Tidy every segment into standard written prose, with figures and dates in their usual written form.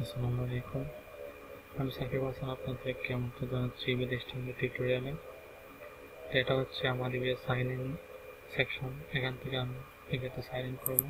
আসসালামু আলাইকুম। আমি সাকিব হাসান আপনাদেরকে আমন্ত্রণ জানাচ্ছি ইবে লিস্টিংয়ের টিউটোরিয়ালে। এটা হচ্ছে আমার ইবে সাইন ইন সেকশন। এখান থেকে আমি ইবেতে সাইন ইন করব।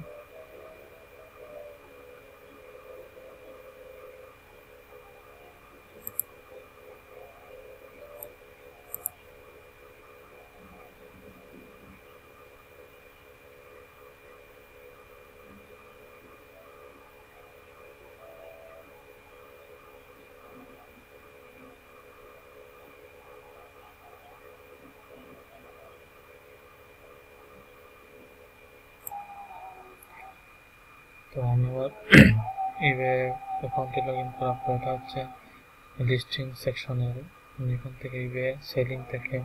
তো আমি আমার ইবে অ্যাকাউন্টে লগ ইন করার পর এটা হচ্ছে লিস্টিং সেকশনের। আমি এখান থেকে ইবে সেলিং থেকে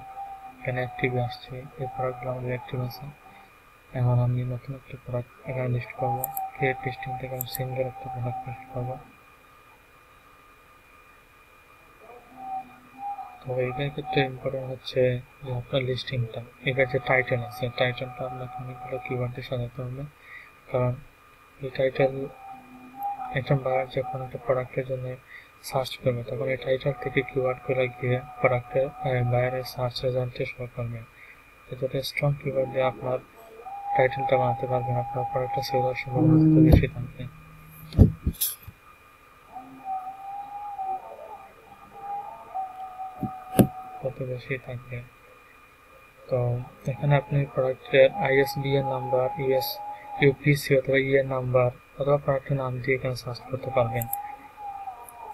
এখানে অ্যাক্টিভে আসছে। এই প্রোডাক্টগুলো আমাদের অ্যাক্টিভ আছে। এখন আমি নতুন একটা প্রোডাক্ট এখানে লিস্ট করবো। ক্রিয়েট লিস্টিং থেকে আমি সিঙ্গেল একটা প্রোডাক্ট লিস্ট করবো। তো এটার ক্ষেত্রে ইম্পর্টেন্ট হচ্ছে যে আপনার লিস্টিংটা, এটার যে টাইটেল আছে টাইটেলটা আপনাকে অনেকগুলো কিওয়ার্ড দিয়ে সাজাতে হবে। কারণ এই টাইটেল একজন বায়ার যখন একটা প্রোডাক্টের জন্য সার্চ করবে তখন এই টাইটেল থেকে কিওয়ার্ডগুলো গিয়ে প্রোডাক্টের বায়ারের সার্চ রেজাল্টে শো করবে। যত স্ট্রং কিওয়ার্ড দিয়ে আপনার টাইটেলটা বানাতে পারবেন, আপনার প্রোডাক্টটা সেল হওয়ার সম্ভাবনা তত বেশি থাকবে। তো এখানে আপনি প্রোডাক্টের আইএসবিএন নাম্বার, ইউপিসি অথবা ইএন নাম্বার অথবা প্রোডাক্টের নাম দিয়ে এখানে সার্চ করতে পারবেন।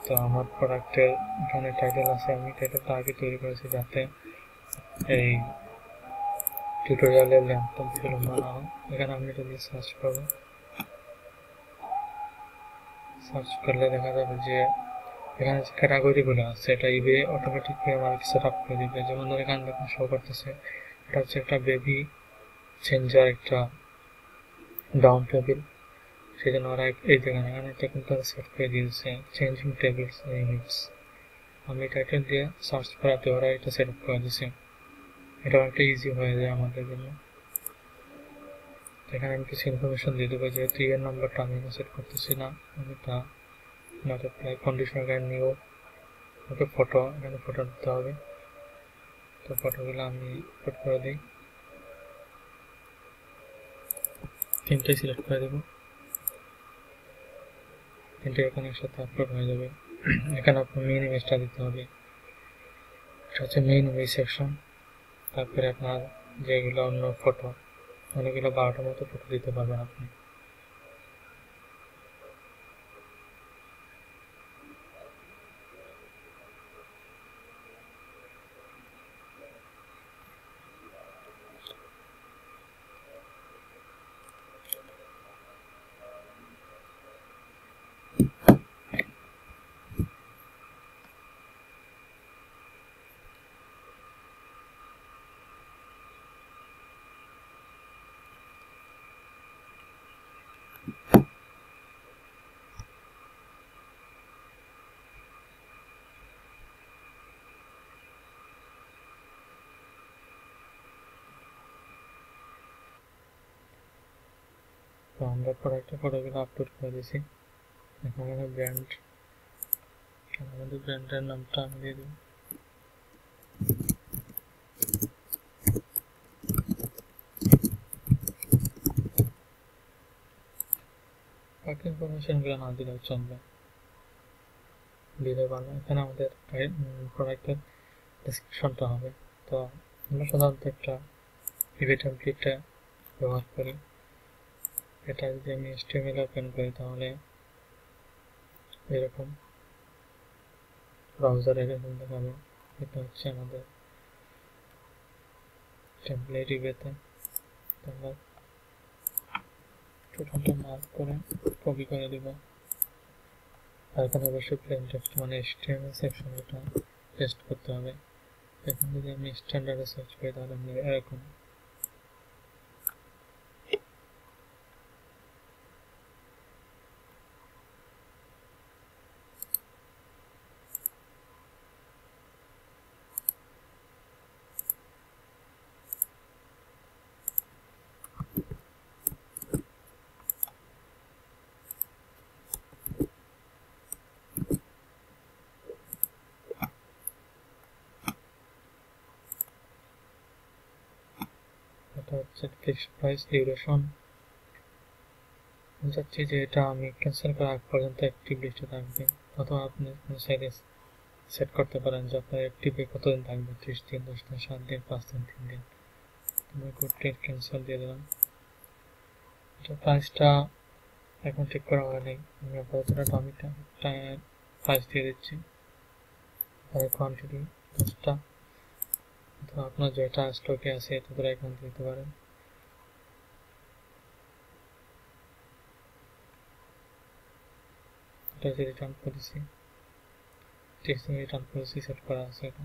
তো আমার প্রোডাক্টের এখানে টাইটেল আছে, আমি টাইটেলটা আগে তৈরি করেছি যাতে এই টিউটোরিয়ালের লেন্থটা বিলম্ব না হয়। এখানে আমি এটা দিয়ে সার্চ করব। সার্চ করলে দেখা যাবে যে এখানে যে ক্যাটাগরিগুলো আছে এটা ইবে অটোমেটিকলি আমার সেট আপ করে দিবে। যেমন ধর এখানে দেখুন শো করতেছে এটা হচ্ছে একটা বেবি চেঞ্জার, একটা ডাউন টেবিল। সেই জন্য ওরা এই জায়গায় এখানে এটা কিন্তু সেট করে দিয়েছে চেঞ্জিং টেবিলস ইউনিটস। আমি টাইটেল দিয়ে সার্চ করাতে ওরা এটা সেট আপ করে দিয়েছে। এটা অনেকটা ইজি হয়ে যায় আমাদের জন্য। এখানে আমি কিছু ইনফরমেশন দিয়ে দেবো, যেহেতু এর নাম্বারটা আমি সেট করতেছি না, আমি এটা নট অ্যাপ্লাই কন্ডিশন এখানে নিউ ওকে ফটো, এখানে ফটো দিতে হবে। তো ফটোগুলো আমি আপলোড করে দিই, তিনটে সিলেক্ট করে দেবো, তিনটে এখানে একসাথে আপলোড হয়ে যাবে। এখানে আপনার মেইন ইমেজটা দিতে হবে, এটা হচ্ছে মেইন ইমেজ সেকশন। তারপরে আপনার যেগুলো অন্য ফটো, অনেকগুলো 12টার মতো ফটো দিতে পারবেন আপনি। তো আমরা প্রোডাক্টের ফটোগুলো আপলোড করে দিয়েছি। এখন আমাদের ব্র্যান্ড, আমাদের ব্র্যান্ডের নামটা আমি দিয়ে দেব। বাকি ইনফরমেশনগুলো না দিলেও চলবে, দিলে ভালো। এখানে আমাদের প্রোডাক্টের ডেসক্রিপশনটা হবে। তো আমরা সাধারণত একটা পিভি টেমপ্লেটটা ব্যবহার করি। এটা যদি আমি HTML ওপেন করি তাহলে এরকম ব্রাউজারে এরকম দেখাবে। এটা হচ্ছে আমাদের টেমপ্লেট ইবেতে। আমরা টোটালটা মার্ক করে কপি করে দেব। আর এখানে অবশ্যই প্লেন টেক্সট মানে HTML সেকশন এটা পেস্ট করতে হবে। এখন যদি আমি স্ট্যান্ডার্ডে সার্চ করি তাহলে আমি এরকম সেট ফিক্সড প্রাইস ডিউরেশন। আমি চাচ্ছি যে এটা আমি ক্যান্সেল করার আগ পর্যন্ত অ্যাক্টিভ লিস্টে থাকবে, অথবা আপনি চাইলে সেট করতে পারেন যে আপনার অ্যাক্টিভে কতদিন থাকবে, 30 দিন, 10 দিন, 7 দিন, 5 দিন, 3 দিন। আমি কোডটির ক্যান্সেল দিয়ে দিলাম। এটা প্রাইসটা এখন ঠিক করা হয়নি, আমি আপাতত টমেটো প্রাইস দিয়ে দিচ্ছি। আর কোয়ান্টিটি 10টা, তো আপনার যেটা স্টকে আছে এটা ধরে এখান দিতে পারেন। এটা যে return policy, texting return policy set করা আছে এটা।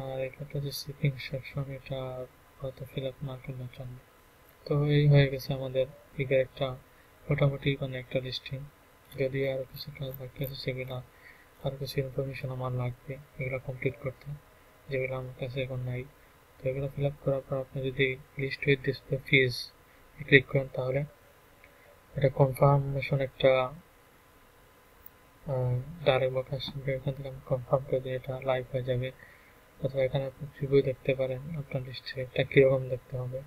আর এটা যে শিপিং সেকশন, এটা হয়তো ফিল আপ না করলে চলবে। তো এই হয়ে গেছে আমাদের পিকের একটা মোটামুটি একটা লিস্টিং। যদি আরও কিছু কাজ বাকি আছে সেগুলো, আরও কিছু ইনফরমেশন আমার লাগবে এগুলো কমপ্লিট করতে, যেগুলো আমার কাছে এখন নাই। তো এগুলো ফিল আপ করার পর আপনি যদি লিস্ট উইথ ডিসপ্লে ফিজ ক্লিক করেন, তাহলে এটা কনফার্মেশন একটা ডাইরেক্ট বক্স আসবে, এখান থেকে আমি কনফার্ম করে দিই, এটা লাইভ হয়ে যাবে। অথবা এখানে আপনি প্রিভিউ দেখতে পারেন আপনার লিস্টে এটা কীরকম দেখতে হবে,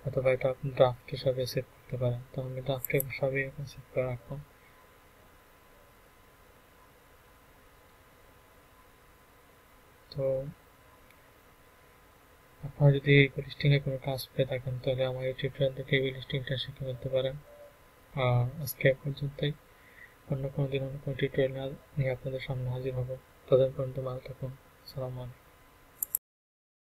অথবা এটা আপনি ড্রাফট হিসাবে সেভ করতে পারেন। তো আমি ড্রাফট হিসাবে এখন সেভ করে রাখবো। তো আপনারা যদি এই লিস্টিংয়ে কোনো কাজ পেয়ে থাকেন, তাহলে আমার এই টিউটোরিয়াল থেকে এই লিস্টিংটা শিখে ফেলতে পারেন। আজকে পর্যন্তই, অন্য কোনো দিন অন্য কোনো টিউটোরিয়াল নিয়ে আপনাদের সামনে হাজির হব। ততদিন পর্যন্ত ভালো থাকুন। আসসালামু আলাইকুম।